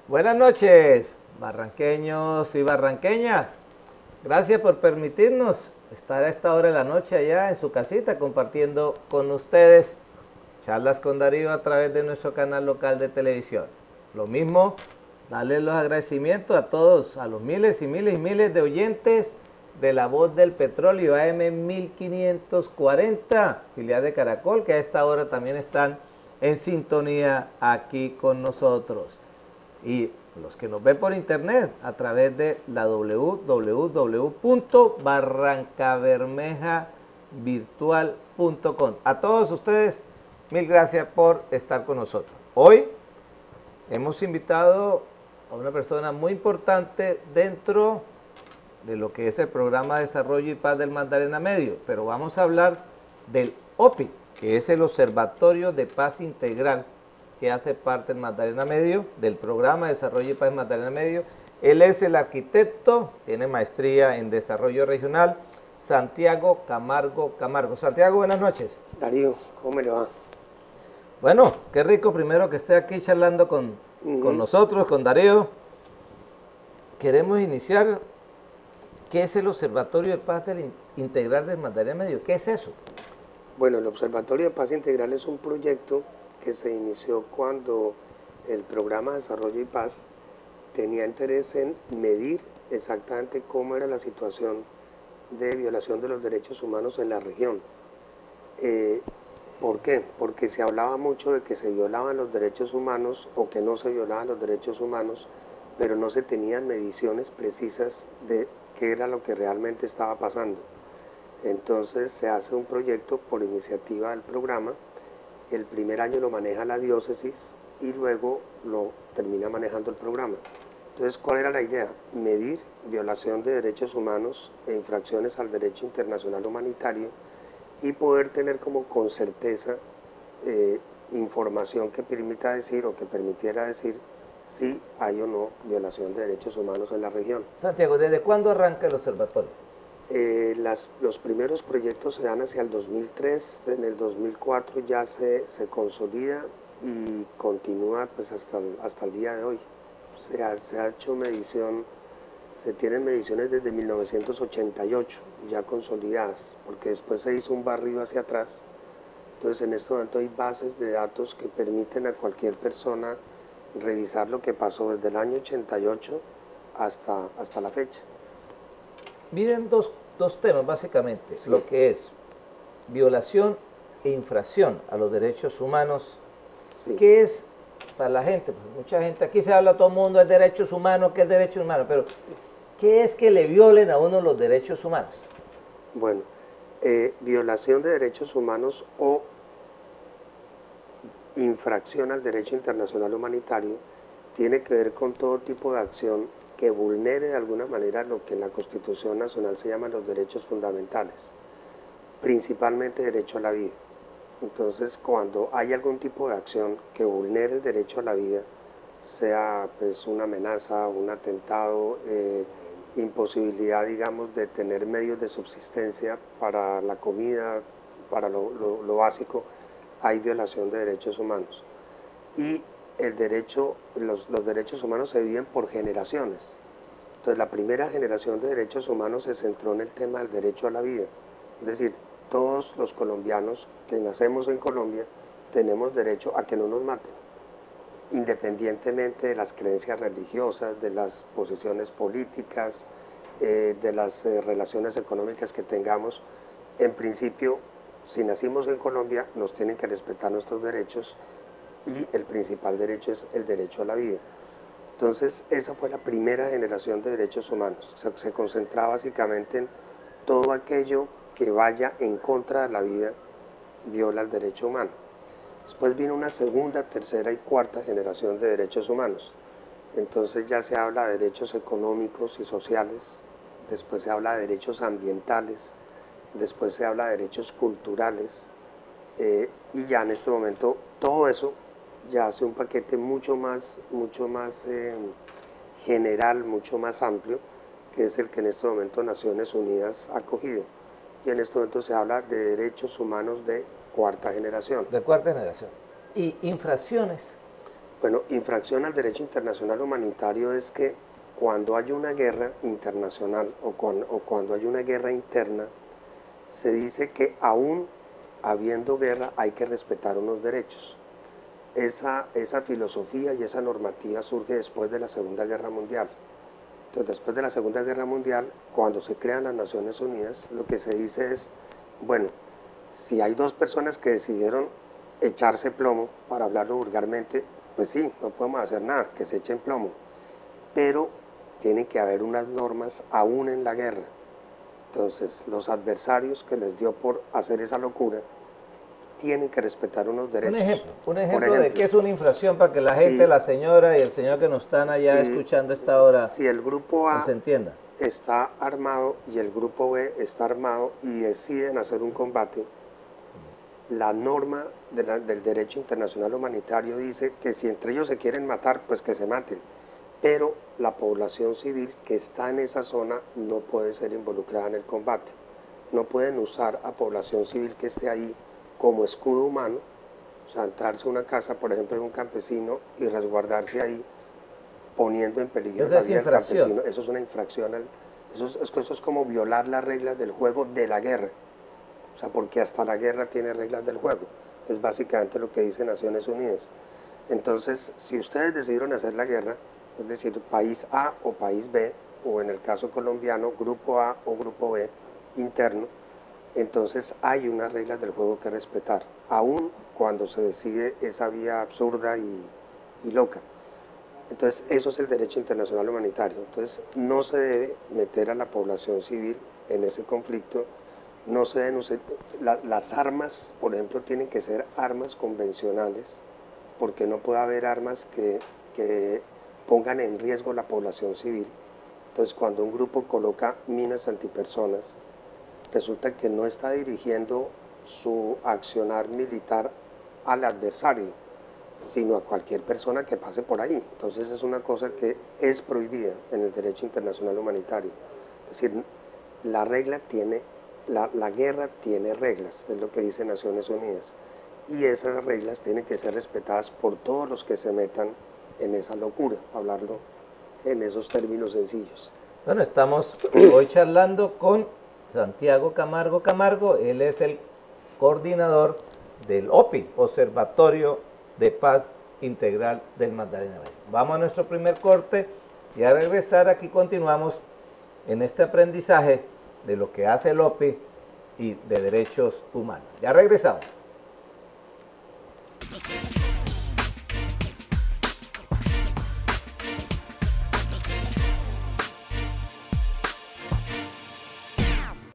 Buenas noches, barranqueños y barranqueñas. Gracias por permitirnos estar a esta hora de la noche allá en su casita compartiendo con ustedes charlas con Darío a través de nuestro canal local de televisión. Lo mismo, darles los agradecimientos a todos, a los miles y miles y miles de oyentes de La Voz del Petróleo, AM 1540, filial de Caracol, que a esta hora también están en sintonía aquí con nosotros. Y los que nos ven por internet a través de la www.barrancabermejavirtual.com. A todos ustedes, mil gracias por estar con nosotros. Hoy hemos invitado a una persona muy importante dentro de lo que es el Programa de Desarrollo y Paz del Magdalena Medio, pero vamos a hablar del OPI, que es el Observatorio de Paz Integral, que hace parte del Magdalena Medio, del Programa de Desarrollo y Paz Magdalena Medio. Él es el arquitecto, tiene maestría en Desarrollo Regional, Santiago Camargo Camargo. Santiago, buenas noches. Darío, ¿cómo me le va? Bueno, qué rico primero que esté aquí charlando con nosotros, con Darío. Queremos iniciar, ¿qué es el Observatorio de Paz Integral del Magdalena Medio? ¿Qué es eso? Bueno, el Observatorio de Paz Integral es un proyecto que se inició cuando el Programa de Desarrollo y Paz tenía interés en medir exactamente cómo era la situación de violación de los derechos humanos en la región. ¿Por qué? Porque se hablaba mucho de que se violaban los derechos humanos o que no se violaban los derechos humanos, pero no se tenían mediciones precisas de qué era lo que realmente estaba pasando. Entonces se hace un proyecto por iniciativa del programa. El primer año lo maneja la diócesis y luego lo termina manejando el programa. Entonces, ¿cuál era la idea? Medir violación de derechos humanos e infracciones al derecho internacional humanitario y poder tener como con certeza información que permita decir o que permitiera decir si hay o no violación de derechos humanos en la región. Santiago, ¿desde cuándo arranca el observatorio? Los primeros proyectos se dan hacia el 2003, en el 2004 ya se consolida y continúa pues hasta el día de hoy. Se ha hecho medición, se tienen mediciones desde 1988 ya consolidadas, porque después se hizo un barrido hacia atrás. Entonces en este momento hay bases de datos que permiten a cualquier persona revisar lo que pasó desde el año 88 hasta la fecha. Miden dos temas básicamente, Sí. Lo que es violación e infracción a los derechos humanos. Sí. ¿Qué es para la gente? Pues mucha gente, aquí se habla todo el mundo de derechos humanos, ¿qué es derechos humanos? Pero ¿qué es que le violen a uno los derechos humanos? Bueno, violación de derechos humanos o infracción al derecho internacional humanitario tiene que ver con todo tipo de acción que vulnere de alguna manera lo que en la Constitución Nacional se llaman los derechos fundamentales, principalmente derecho a la vida. Entonces, cuando hay algún tipo de acción que vulnere el derecho a la vida, sea pues una amenaza, un atentado, imposibilidad, digamos, de tener medios de subsistencia para la comida, para lo básico, hay violación de derechos humanos. Y los derechos humanos se viven por generaciones. Entonces, la primera generación de derechos humanos se centró en el tema del derecho a la vida. Es decir, todos los colombianos que nacemos en Colombia tenemos derecho a que no nos maten, independientemente de las creencias religiosas, de las posiciones políticas, de las relaciones económicas que tengamos. En principio, si nacimos en Colombia, nos tienen que respetar nuestros derechos y el principal derecho es el derecho a la vida. Entonces, esa fue la primera generación de derechos humanos. Se concentraba básicamente en todo aquello que vaya en contra de la vida, viola el derecho humano. Después vino una segunda, tercera y cuarta generación de derechos humanos. Entonces ya se habla de derechos económicos y sociales, después se habla de derechos ambientales, después se habla de derechos culturales, y ya en este momento todo eso ya hace un paquete mucho más general, mucho más amplio, que es el que en este momento Naciones Unidas ha cogido. Y en este momento se habla de derechos humanos de cuarta generación. De cuarta generación. ¿Y infracciones? Bueno, infracción al derecho internacional humanitario es que cuando hay una guerra internacional o cuando hay una guerra interna, se dice que aún habiendo guerra hay que respetar unos derechos. Esa filosofía y esa normativa surge después de la Segunda Guerra Mundial. Entonces, después de la Segunda Guerra Mundial, cuando se crean las Naciones Unidas, lo que se dice es, bueno, si hay dos personas que decidieron echarse plomo, para hablarlo vulgarmente, pues sí, no podemos hacer nada, que se echen plomo, pero tiene que haber unas normas aún en la guerra. Entonces, los adversarios que les dio por hacer esa locura, tienen que respetar unos derechos. Un ejemplo de qué es una infracción para que la gente, la señora y el señor que nos están allá escuchando esta hora, si el grupo A se entienda, está armado y el grupo B está armado y deciden hacer un combate, la norma del derecho internacional humanitario dice que si entre ellos se quieren matar, pues que se maten, pero la población civil que está en esa zona no puede ser involucrada en el combate. No pueden usar a población civil que esté ahí como escudo humano, o sea, entrarse a una casa, por ejemplo, de un campesino y resguardarse ahí, poniendo en peligro la vida del campesino. Eso es una infracción, eso es como violar las reglas del juego de la guerra, o sea, porque hasta la guerra tiene reglas del juego, es básicamente lo que dice Naciones Unidas. Entonces, si ustedes decidieron hacer la guerra, es decir, país A o país B, o en el caso colombiano, grupo A o grupo B interno, entonces hay unas reglas del juego que respetar, aun cuando se decide esa vía absurda y loca. Entonces eso es el derecho internacional humanitario. Entonces no se debe meter a la población civil en ese conflicto, no se deben usar, las armas, por ejemplo, tienen que ser armas convencionales, porque no puede haber armas que pongan en riesgo la población civil. Entonces cuando un grupo coloca minas antipersonas, resulta que no está dirigiendo su accionar militar al adversario, sino a cualquier persona que pase por ahí. Entonces es una cosa que es prohibida en el derecho internacional humanitario. Es decir, la guerra tiene reglas, es lo que dice Naciones Unidas, y esas reglas tienen que ser respetadas por todos los que se metan en esa locura, hablarlo en esos términos sencillos. Bueno, estamos hoy charlando con Santiago Camargo, él es el coordinador del OPI, Observatorio de Paz Integral del Magdalena Medio. Vamos a nuestro primer corte y al regresar aquí continuamos en este aprendizaje de lo que hace el OPI y de derechos humanos. Ya regresamos.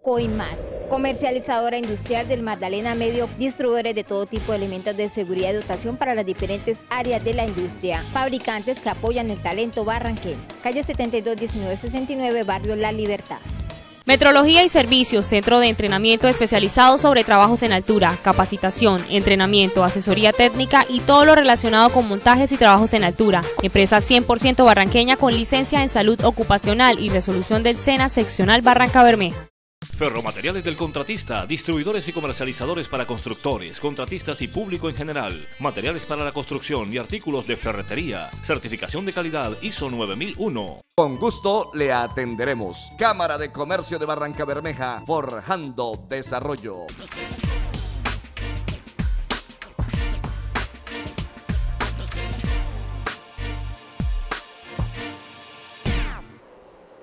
Coinmar, comercializadora industrial del Magdalena Medio, distribuidores de todo tipo de elementos de seguridad y dotación para las diferentes áreas de la industria, fabricantes que apoyan el talento barranqueño. Calle 72 1969, Barrio La Libertad. Metrología y Servicios, centro de entrenamiento especializado sobre trabajos en altura, capacitación, entrenamiento, asesoría técnica y todo lo relacionado con montajes y trabajos en altura. Empresa 100% barranqueña con licencia en salud ocupacional y resolución del SENA seccional Barranca Bermeja. Ferromateriales del Contratista, distribuidores y comercializadores para constructores, contratistas y público en general. Materiales para la construcción y artículos de ferretería. Certificación de calidad ISO 9001. Con gusto le atenderemos. Cámara de Comercio de Barranca Bermeja, forjando desarrollo.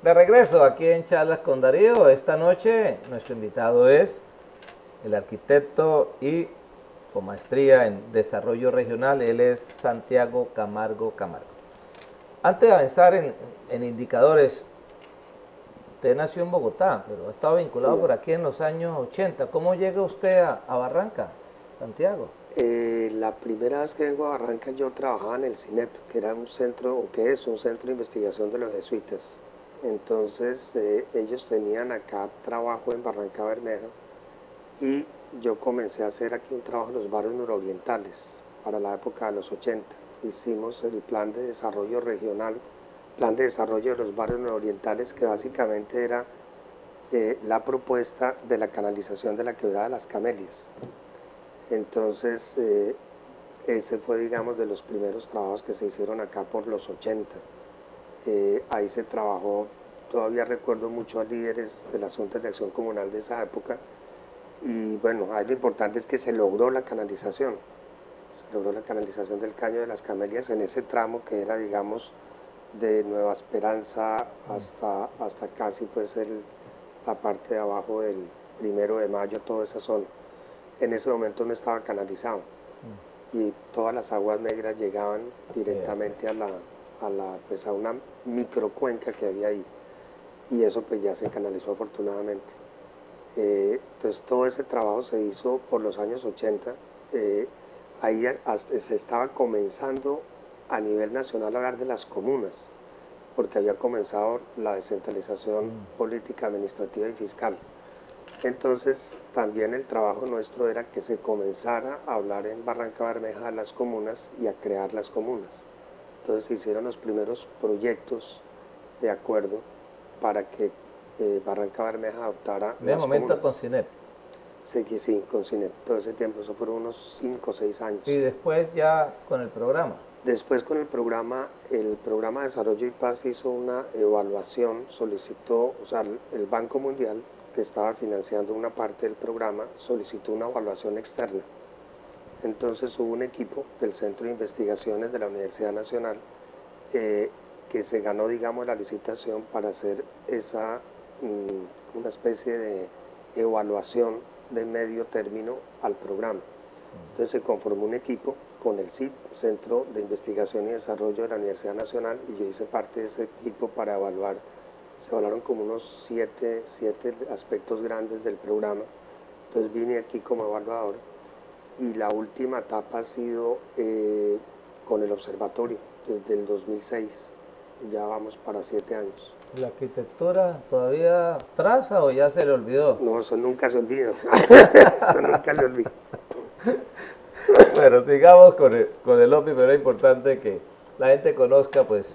De regreso aquí en Charlas con Darío, esta noche nuestro invitado es el arquitecto y con maestría en desarrollo regional, él es Santiago Camargo. Antes de avanzar en indicadores, usted nació en Bogotá, pero ha estado vinculado por aquí en los años 80. ¿Cómo llega usted a Barranca, Santiago? La primera vez que vengo a Barranca yo trabajaba en el CINEP, que era un centro, o que es un centro de investigación de los jesuitas. Entonces ellos tenían acá trabajo en Barranca Bermeja y yo comencé a hacer aquí un trabajo en los barrios nororientales para la época de los 80. Hicimos el plan de desarrollo regional plan de desarrollo de los barrios nororientales, que básicamente era la propuesta de la canalización de la quebrada de las Camelias. Entonces, ese fue, digamos, de los primeros trabajos que se hicieron acá por los 80. Ahí se trabajó, todavía recuerdo mucho a líderes de las juntas de acción comunal de esa época, y bueno, ahí lo importante es que se logró la canalización. Se logró la canalización del Caño de las Camelias en ese tramo que era, digamos, de Nueva Esperanza hasta casi pues la parte de abajo del 1 de Mayo, toda esa zona. En ese momento no estaba canalizado y todas las aguas negras llegaban directamente a una microcuenca que había ahí, y eso pues ya se canalizó afortunadamente. Entonces todo ese trabajo se hizo por los años 80. Ahí se estaba comenzando a nivel nacional a hablar de las comunas, porque había comenzado la descentralización política, administrativa y fiscal. Entonces también el trabajo nuestro era que se comenzara a hablar en Barranca Bermeja de las comunas y a crear las comunas. Entonces se hicieron los primeros proyectos de acuerdo para que Barranca Bermeja adoptara de las momento comunas. con CINEP. Sí, con CINEP, todo ese tiempo, eso fueron unos 5 o 6 años. Y después ya con el programa. Después con el programa de Desarrollo y Paz hizo una evaluación, solicitó, o sea, el Banco Mundial, que estaba financiando una parte del programa, solicitó una evaluación externa. Entonces hubo un equipo del Centro de Investigaciones de la Universidad Nacional que se ganó, digamos, la licitación para hacer una especie de evaluación de medio término al programa. Entonces se conformó un equipo con el CID, Centro de Investigación y Desarrollo de la Universidad Nacional, y yo hice parte de ese equipo para evaluar. Se evaluaron como unos 7 aspectos grandes del programa. Entonces vine aquí como evaluador, y la última etapa ha sido con el observatorio, desde el 2006, ya vamos para 7 años. ¿La arquitectura todavía traza o ya se le olvidó? No, eso nunca se olvida, eso nunca se olvida. Bueno, sigamos con el OPI, pero es importante que la gente conozca, pues,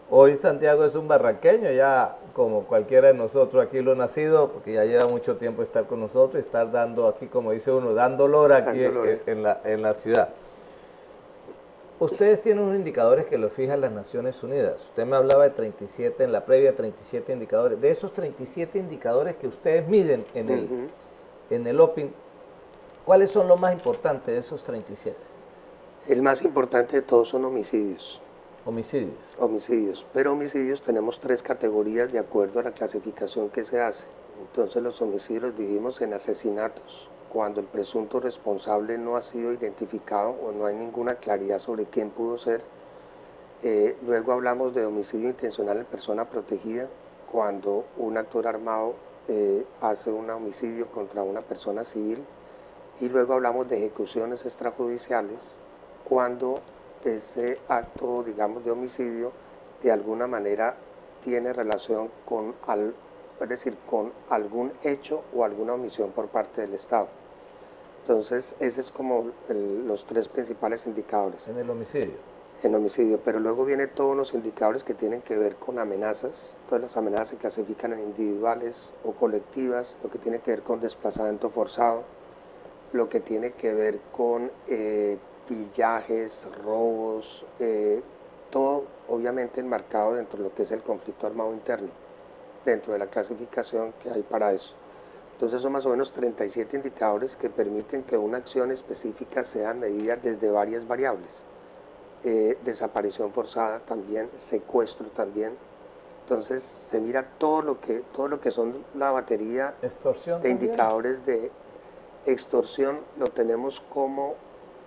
hoy Santiago es un barranqueño, ya como cualquiera de nosotros aquí lo ha nacido, porque ya lleva mucho tiempo estar con nosotros y estar dando aquí, como dice uno, dando lora aquí en la ciudad. Ustedes tienen unos indicadores que los fijan las Naciones Unidas. Usted me hablaba de 37, en la previa 37 indicadores. De esos 37 indicadores que ustedes miden en el OPI, ¿cuáles son los más importantes de esos 37? El más importante de todos son homicidios. Homicidios. Homicidios, pero homicidios tenemos 3 categorías de acuerdo a la clasificación que se hace. Entonces los homicidios los dividimos en asesinatos, cuando el presunto responsable no ha sido identificado o no hay ninguna claridad sobre quién pudo ser. Luego hablamos de homicidio intencional en persona protegida, cuando un actor armado hace un homicidio contra una persona civil. Y luego hablamos de ejecuciones extrajudiciales, cuando ese acto, digamos, de homicidio de alguna manera tiene relación con, con algún hecho o alguna omisión por parte del Estado. Entonces, ese es como los 3 principales indicadores. En el homicidio. En homicidio, pero luego vienen todos los indicadores que tienen que ver con amenazas. Todas las amenazas se clasifican en individuales o colectivas, lo que tiene que ver con desplazamiento forzado, lo que tiene que ver con pillajes, robos, todo obviamente enmarcado dentro de lo que es el conflicto armado interno, dentro de la clasificación que hay para eso. Entonces son más o menos 37 indicadores que permiten que una acción específica sea medida desde varias variables. Desaparición forzada también, secuestro también. Entonces se mira todo lo que son la batería ¿Extorsión de también? Indicadores de extorsión. Lo tenemos como,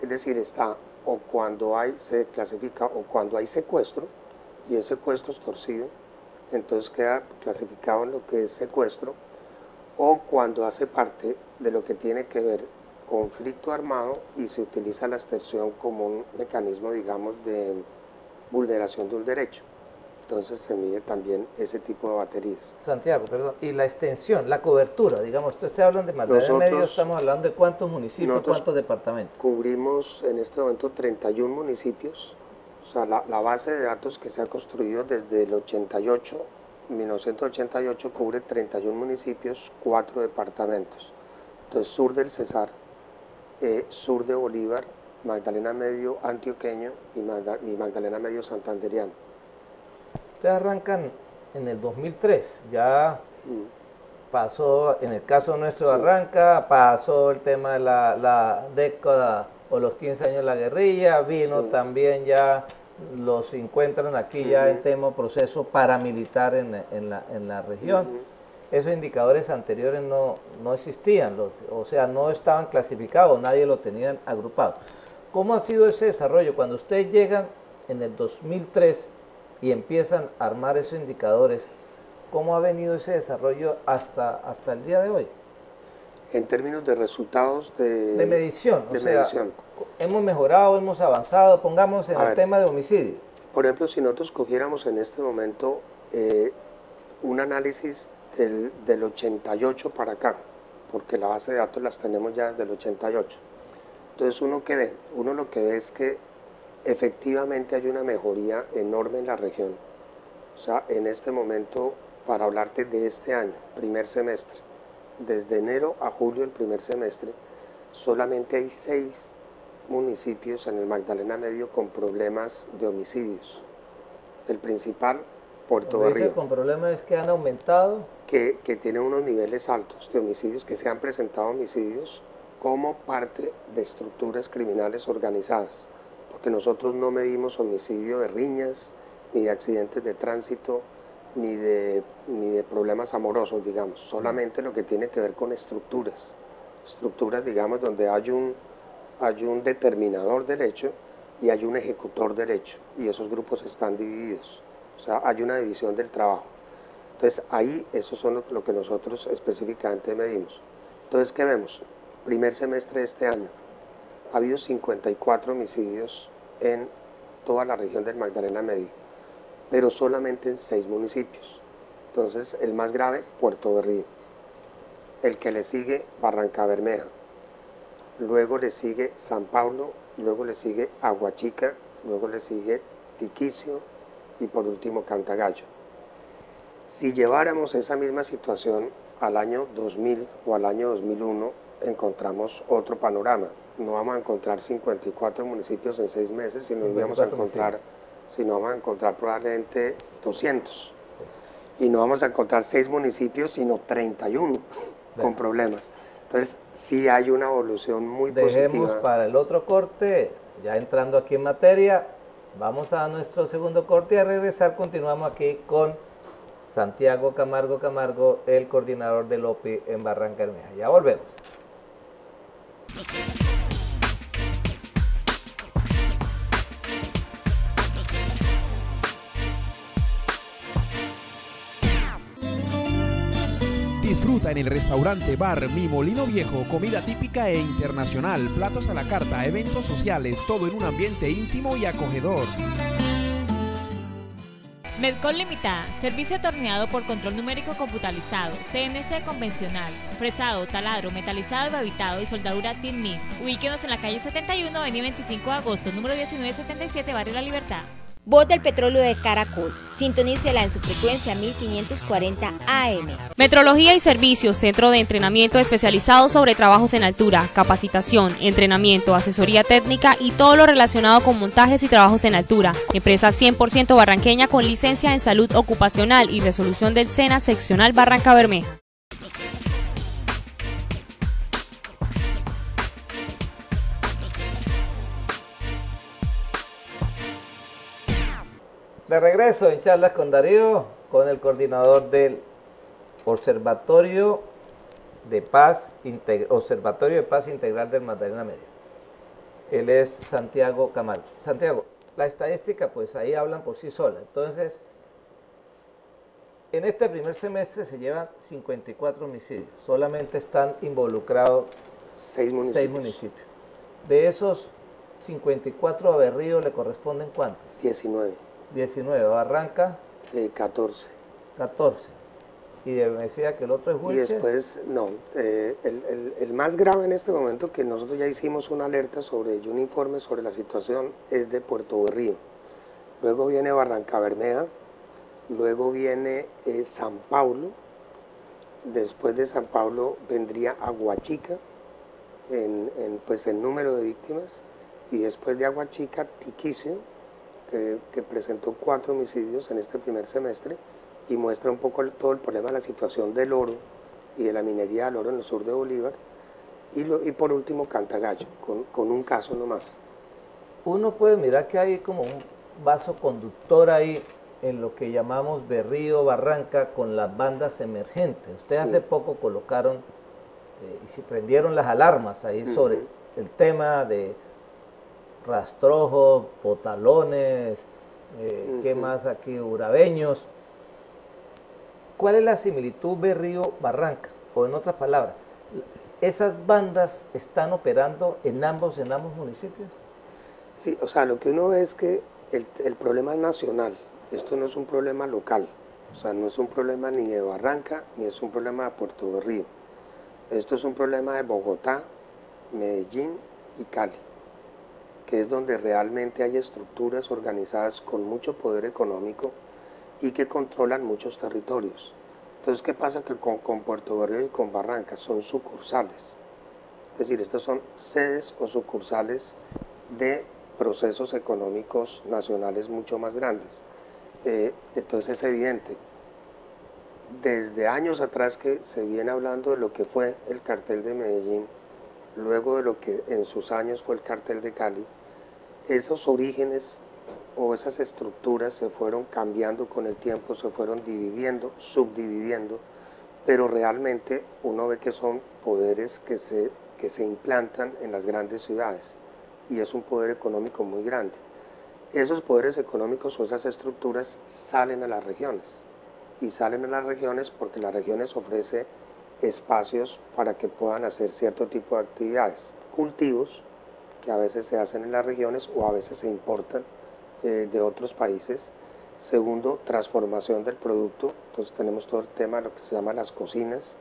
es decir, está o cuando se clasifica o cuando hay secuestro, y es secuestro extorsivo, entonces queda clasificado en lo que es secuestro, o cuando hace parte de lo que tiene que ver conflicto armado y se utiliza la extorsión como un mecanismo, digamos, de vulneración de un derecho. Entonces se mide también ese tipo de baterías. Santiago, perdón, y la extensión, la cobertura, digamos, ustedes hablan de Magdalena Medio, estamos hablando de cuántos municipios, cuántos departamentos. Cubrimos en este momento 31 municipios, O sea, la base de datos que se ha construido desde el 1988 cubre 31 municipios, 4 departamentos. Entonces, sur del Cesar, sur de Bolívar, Magdalena Medio antioqueño y Magdalena Medio santanderiano. Ustedes arrancan en el 2003, ya pasó, en el caso nuestro de Barranca, pasó el tema de la década o los 15 años de la guerrilla, vino también ya, los encuentran aquí ya en tema proceso paramilitar en la región. Esos indicadores anteriores no existían, o sea, no estaban clasificados, nadie lo tenían agrupado. ¿Cómo ha sido ese desarrollo? Cuando ustedes llegan en el 2003 y empiezan a armar esos indicadores, ¿cómo ha venido ese desarrollo hasta el día de hoy? En términos de resultados de medición, medición. Hemos mejorado, hemos avanzado, pongamos en el tema de homicidio. Por ejemplo, si nosotros cogiéramos en este momento un análisis del 88 para acá, porque la base de datos las tenemos ya desde el 88. Entonces, ¿uno qué ve? Uno lo que ve es que efectivamente hay una mejoría enorme en la región. O sea, en este momento, para hablarte de este año, primer semestre, desde enero a julio, el primer semestre, solamente hay 6 municipios en el Magdalena Medio con problemas de homicidios. El principal, Puerto Berrío. Con problemas es que han aumentado. Que tiene unos niveles altos de homicidios, que se han presentado homicidios como parte de estructuras criminales organizadas, porque nosotros no medimos homicidio de riñas, ni de accidentes de tránsito, ni de problemas amorosos, digamos, solamente lo que tiene que ver con estructuras, digamos, donde hay un determinador del hecho y hay un ejecutor del hecho, y esos grupos están divididos, o sea, hay una división del trabajo. Entonces, ahí, esos son lo que nosotros específicamente medimos. Entonces, ¿qué vemos? Primer semestre de este año, ha habido 54 homicidios en toda la región del Magdalena Medio, pero solamente en 6 municipios. Entonces, el más grave, Puerto Berrío. El que le sigue, Barrancabermeja. Luego le sigue San Pablo, luego le sigue Aguachica, luego le sigue Tiquicio y por último Cantagallo. Si lleváramos esa misma situación al año 2000 o al año 2001, encontramos otro panorama. No vamos a encontrar 54 municipios en 6 meses, sino vamos a encontrar probablemente 200. Sí. Y no vamos a encontrar 6 municipios, sino 31 con problemas. Entonces, sí hay una evolución muy positiva. Dejemos para el otro corte, ya entrando aquí en materia, vamos a nuestro segundo corte y a regresar continuamos aquí con Santiago Camargo, el coordinador del OPI en Barrancabermeja. Ya volvemos. Disfruta en el restaurante Bar Mi Molino Viejo, comida típica e internacional, platos a la carta, eventos sociales, todo en un ambiente íntimo y acogedor. Medcol Limitada, servicio atorneado por control numérico computarizado, CNC convencional, fresado, taladro, metalizado y babitado y soldadura TIN-MIN. Ubíquenos en la calle 71, avenida 25 de agosto, número 1977, Barrio La Libertad. Voz del petróleo de Caracol. Sintonícela en su frecuencia 1540 AM. Metrología y Servicios, centro de entrenamiento especializado sobre trabajos en altura, capacitación, entrenamiento, asesoría técnica y todo lo relacionado con montajes y trabajos en altura. Empresa 100% barranqueña con licencia en salud ocupacional y resolución del SENA seccional Barrancabermeja. De regreso en charlas con Darío, con el coordinador del Observatorio de Paz Integral del Magdalena Medio. Él es Santiago Camargo. Santiago, la estadística pues ahí hablan por sí sola. Entonces, en este primer semestre se llevan 54 homicidios. Solamente están involucrados 6 municipios. De esos 54 a Berrío le corresponden ¿cuántos? 19. 19, Barranca 14. Y me decía que el otro es Wilches. Y después, no, el más grave en este momento, que nosotros ya hicimos una alerta sobre ello, un informe sobre la situación, es de Puerto Berrío. luego viene Barrancabermeja, luego viene San Pablo, después de San Pablo vendría Aguachica, pues el número de víctimas, y después de Aguachica, Tiquicio, que presentó 4 homicidios en este primer semestre, y muestra un poco todo el problema de la situación del oro y de la minería del oro en el sur de Bolívar, y por último Cantagallo, con un caso nomás. Uno puede mirar que hay como un vaso conductor ahí en lo que llamamos Berrío, Barranca, con las bandas emergentes. Ustedes hace poco colocaron y se prendieron las alarmas ahí sobre el tema de rastrojos, botalones, ¿qué más aquí? Urabeños. ¿Cuál es la similitud Berrío-Barranca? O en otras palabras, ¿esas bandas están operando en ambos municipios? Sí, o sea, lo que uno ve es que el problema es nacional, esto no es un problema local, o sea, no es un problema ni de Barranca, ni es un problema de Puerto Berrío. Esto es un problema de Bogotá, Medellín y Cali, que es donde realmente hay estructuras organizadas con mucho poder económico y que controlan muchos territorios. Entonces, ¿qué pasa? Que con Puerto Berrío y con Barranca son sucursales, es decir, estos son sedes o sucursales de procesos económicos nacionales mucho más grandes. Entonces es evidente, desde años atrás que se viene hablando de lo que fue el cartel de Medellín, luego de lo que en sus años fue el cartel de Cali, esos orígenes o esas estructuras se fueron cambiando con el tiempo, se fueron dividiendo, subdividiendo, pero realmente uno ve que son poderes que se implantan en las grandes ciudades, y es un poder económico muy grande. Esos poderes económicos o esas estructuras salen a las regiones, y salen a las regiones porque las regiones ofrecen espacios para que puedan hacer cierto tipo de actividades, cultivos que a veces se hacen en las regiones o a veces se importan de otros países. Segundo, transformación del producto, entonces tenemos todo el tema de lo que se llama las cocinas,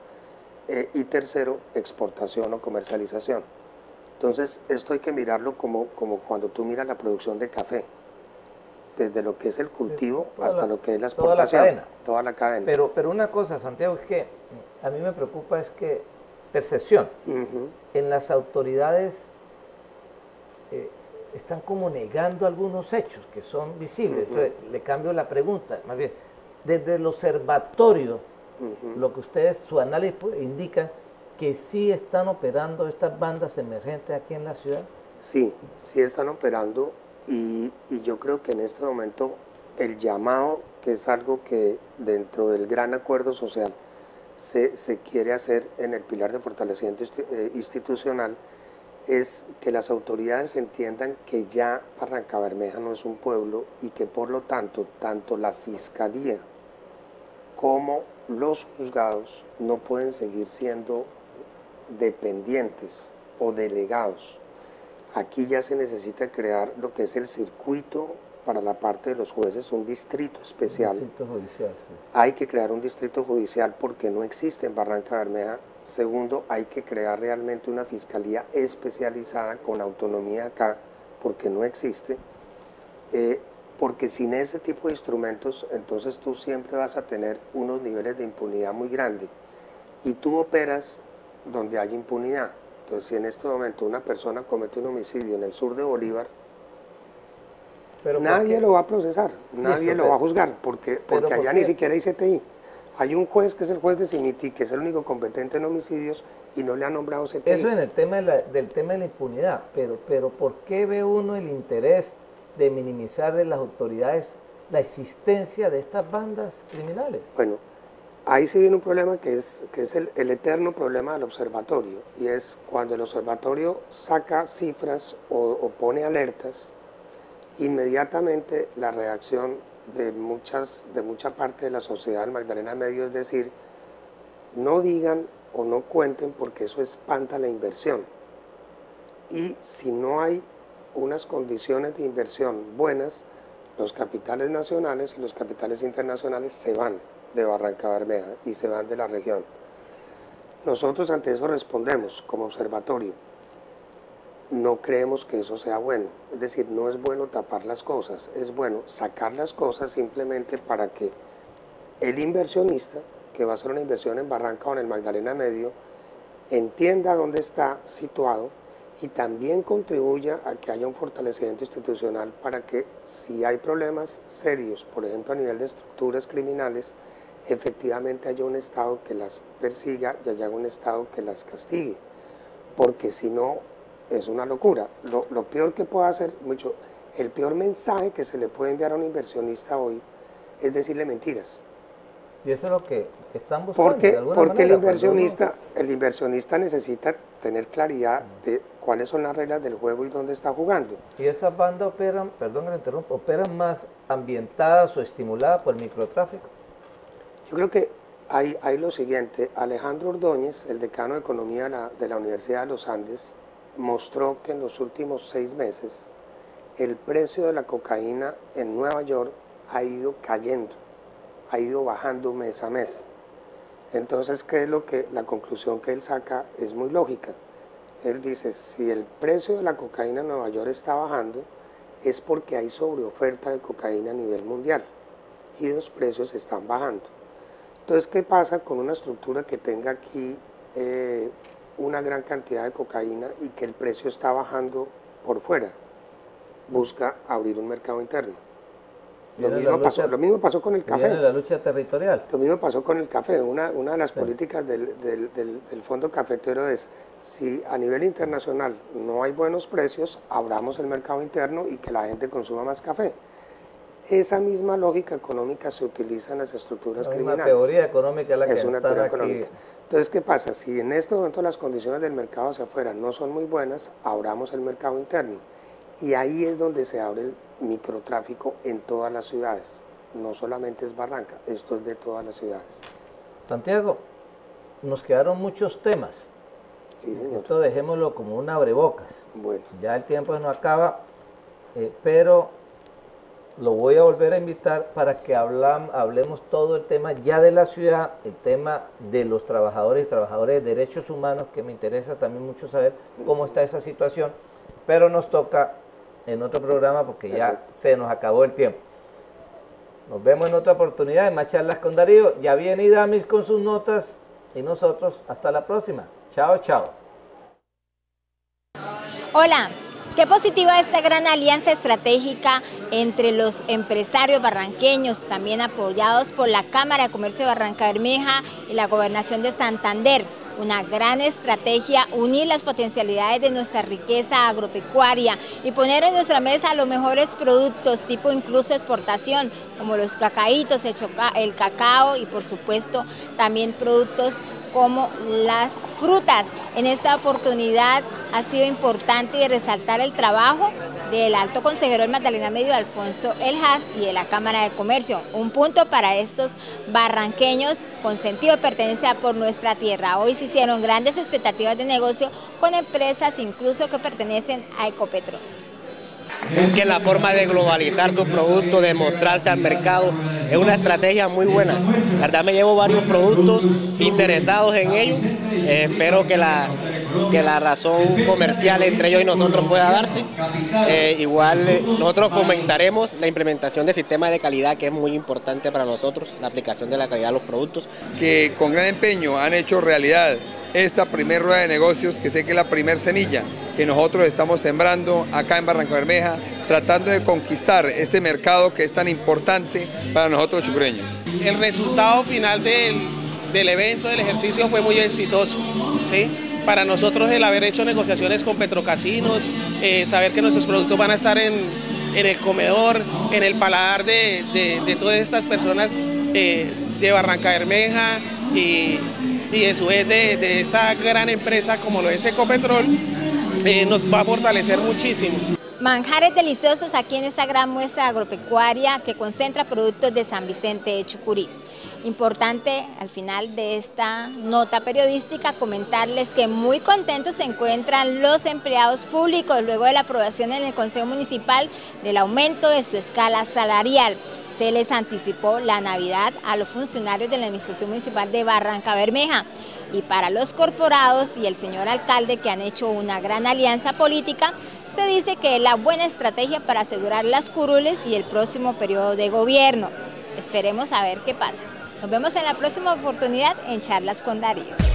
y tercero, exportación o comercialización. Entonces, esto hay que mirarlo como cuando tú miras la producción de café, desde lo que es el cultivo hasta lo que es la exportación. Toda la cadena. Pero una cosa, Santiago, es que a mí me preocupa es que percepción. En las autoridades están como negando algunos hechos que son visibles. Entonces, le cambio la pregunta, más bien, desde el observatorio, lo que ustedes, su análisis indica que sí están operando estas bandas emergentes aquí en la ciudad. Sí, sí están operando, y yo creo que en este momento el llamado, que es algo que dentro del gran acuerdo social se quiere hacer en el pilar de fortalecimiento institucional, es que las autoridades entiendan que ya Barrancabermeja no es un pueblo, y que por lo tanto, tanto la Fiscalía como los juzgados no pueden seguir siendo dependientes o delegados. Aquí ya se necesita crear lo que es el circuito para la parte de los jueces, un distrito especial. Distrito judicial, sí. Hay que crear un distrito judicial porque no existe en Barrancabermeja. Segundo, hay que crear realmente una fiscalía especializada con autonomía acá, porque no existe. Porque sin ese tipo de instrumentos, entonces tú siempre vas a tener unos niveles de impunidad muy grandes, y tú operas donde hay impunidad. Entonces, si en este momento una persona comete un homicidio en el sur de Bolívar, pero nadie lo va a procesar, nadie lo va a juzgar, porque allá ni siquiera hay CTI. Hay un juez que es el juez de Cimití, que es el único competente en homicidios, y no le ha nombrado CTI. Eso en el tema del tema de la impunidad, pero ¿por qué ve uno el interés de minimizar de las autoridades la existencia de estas bandas criminales? Bueno, ahí sí viene un problema que es el eterno problema del observatorio, y es cuando el observatorio saca cifras o pone alertas, inmediatamente la reacción de mucha parte de la sociedad del Magdalena Medio es decir, no digan o no cuenten porque eso espanta la inversión, y si no hay unas condiciones de inversión buenas, los capitales nacionales y los capitales internacionales se van de Barrancabermeja y se van de la región. Nosotros ante eso respondemos como observatorio: no creemos que eso sea bueno. Es decir, no es bueno tapar las cosas, es bueno sacar las cosas simplemente para que el inversionista, que va a hacer una inversión en Barranca o en el Magdalena Medio, entienda dónde está situado y también contribuya a que haya un fortalecimiento institucional para que si hay problemas serios, por ejemplo a nivel de estructuras criminales, efectivamente haya un Estado que las persiga y haya un Estado que las castigue, porque si no es una locura. Lo peor que puede hacer, el peor mensaje que se le puede enviar a un inversionista hoy es decirle mentiras. Y eso es lo que están buscando. Porque el inversionista necesita tener claridad de cuáles son las reglas del juego y dónde está jugando. Y esas bandas operan, perdón que lo interrumpa, operan más ambientadas o estimuladas por el microtráfico. Yo creo que hay lo siguiente. Alejandro Ordóñez, el decano de Economía de la Universidad de los Andes, mostró que en los últimos 6 meses el precio de la cocaína en Nueva York ha ido cayendo, ha ido bajando mes a mes. Entonces, ¿qué es la conclusión que él saca? Es muy lógica. Él dice, si el precio de la cocaína en Nueva York está bajando, es porque hay sobreoferta de cocaína a nivel mundial y los precios están bajando. Entonces, ¿qué pasa con una estructura que tenga aquí una gran cantidad de cocaína y que el precio está bajando por fuera? Busca abrir un mercado interno. Lo mismo pasó con el café. Viene la lucha territorial. Lo mismo pasó con el café. Una de las políticas del Fondo Cafetero es, si a nivel internacional no hay buenos precios, abramos el mercado interno y que la gente consuma más café. Esa misma lógica económica se utiliza en las estructuras criminales. Una teoría económica es la que es una teoría económica. Aquí. Entonces, ¿qué pasa? Si en este momento las condiciones del mercado hacia afuera no son muy buenas, abramos el mercado interno. Y ahí es donde se abre el microtráfico en todas las ciudades. No solamente es Barranca, esto es de todas las ciudades. Santiago, nos quedaron muchos temas. Sí, señor. Esto dejémoslo como un abrebocas. Bueno. Ya el tiempo se nos acaba, pero lo voy a volver a invitar para que hablemos todo el tema ya de la ciudad, el tema de los trabajadores y trabajadoras de derechos humanos, que me interesa también mucho saber cómo está esa situación, pero nos toca en otro programa porque ya se nos acabó el tiempo. Nos vemos en otra oportunidad en Más Charlas con Darío. Ya viene Idamis con sus notas y nosotros hasta la próxima. Chao, chao. Hola. Qué positiva esta gran alianza estratégica entre los empresarios barranqueños, también apoyados por la Cámara de Comercio de Barrancabermeja y la Gobernación de Santander. Una gran estrategia, unir las potencialidades de nuestra riqueza agropecuaria y poner en nuestra mesa los mejores productos, tipo incluso exportación, como los cacaitos, el cacao y por supuesto también productos como las frutas. En esta oportunidad ha sido importante resaltar el trabajo del alto consejero del Magdalena Medio, Alfonso Eljas, y de la Cámara de Comercio. Un punto para estos barranqueños con sentido de pertenencia por nuestra tierra. Hoy se hicieron grandes expectativas de negocio con empresas incluso que pertenecen a Ecopetrol. Busquen la forma de globalizar su producto, de mostrarse al mercado. Es una estrategia muy buena. La verdad, me llevo varios productos interesados en ellos. Espero que la razón comercial entre ellos y nosotros pueda darse. Igual nosotros fomentaremos la implementación del sistema de calidad, que es muy importante para nosotros, la aplicación de la calidad de los productos. Que con gran empeño han hecho realidad esta primera rueda de negocios, que sé que es la primer semilla que nosotros estamos sembrando acá en Barrancabermeja, tratando de conquistar este mercado que es tan importante para nosotros los chucureños. El resultado final del evento, del ejercicio, fue muy exitoso, ¿sí? Para nosotros el haber hecho negociaciones con Petrocasinos, saber que nuestros productos van a estar en el comedor, en el paladar de todas estas personas de Barrancabermeja y a su vez de esa gran empresa como lo es Ecopetrol, nos va a fortalecer muchísimo. Manjares deliciosos aquí en esta gran muestra agropecuaria que concentra productos de San Vicente de Chucurí. Importante al final de esta nota periodística comentarles que muy contentos se encuentran los empleados públicos luego de la aprobación en el Consejo Municipal del aumento de su escala salarial. Se les anticipó la Navidad a los funcionarios de la Administración Municipal de Barrancabermeja. Y para los corporados y el señor alcalde, que han hecho una gran alianza política, se dice que es la buena estrategia para asegurar las curules y el próximo periodo de gobierno. Esperemos a ver qué pasa. Nos vemos en la próxima oportunidad en Charlas con Darío.